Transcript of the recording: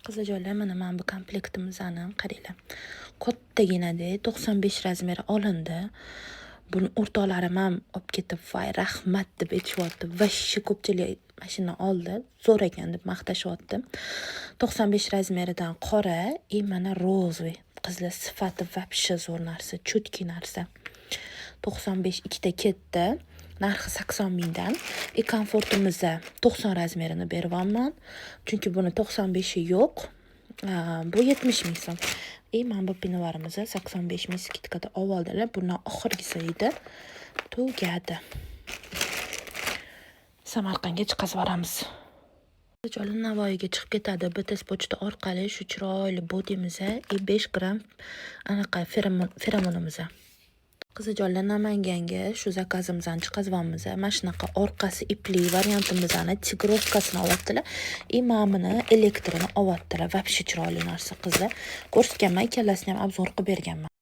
Qizajonlar, mana bu komplektimizni qaranglar. Kattaginada 95 razmeri olindi. Buni o'rtoqlarim ham olib ketib, "Voy, rahmat" deb aytishyapti. Vashshi ko'pchilik mashina oldi, zo'r ekan deb maqtashyapti. 95 razmeridan qora, mana rozvoy. Qizlar, sifati vapshe zo'r narsa, chutki narsa. 95 ikkita ketdi. Narxi 80 mingdan. Komfortimizda 90 razmerini beryapman. Chunki buni 95i yo'q. Bu 70 ming so'm. Mana bu pinovarimizni 85 ming skitkada oldilar. Bundan oxirgisi edi. Tugadi. Samarqandga chiqazib boramiz. Qizajonlar, Navoiyga chiqib ketadi. BTS pochta orqali shu chiroyli bodimizga 5 gram anaqa feromonimiz. Qizajonlar, Namanganga shu zakazimizdan chiqazibamiz. Mana shunaqa orqasi ipli variantimizni tigrovkasini olyaptilar. Mana elektrini olyaptilar. Vapshe chiroyli narsa qizlar. Ko'rsatganman, ikkalasini ham obzor qilib berganman.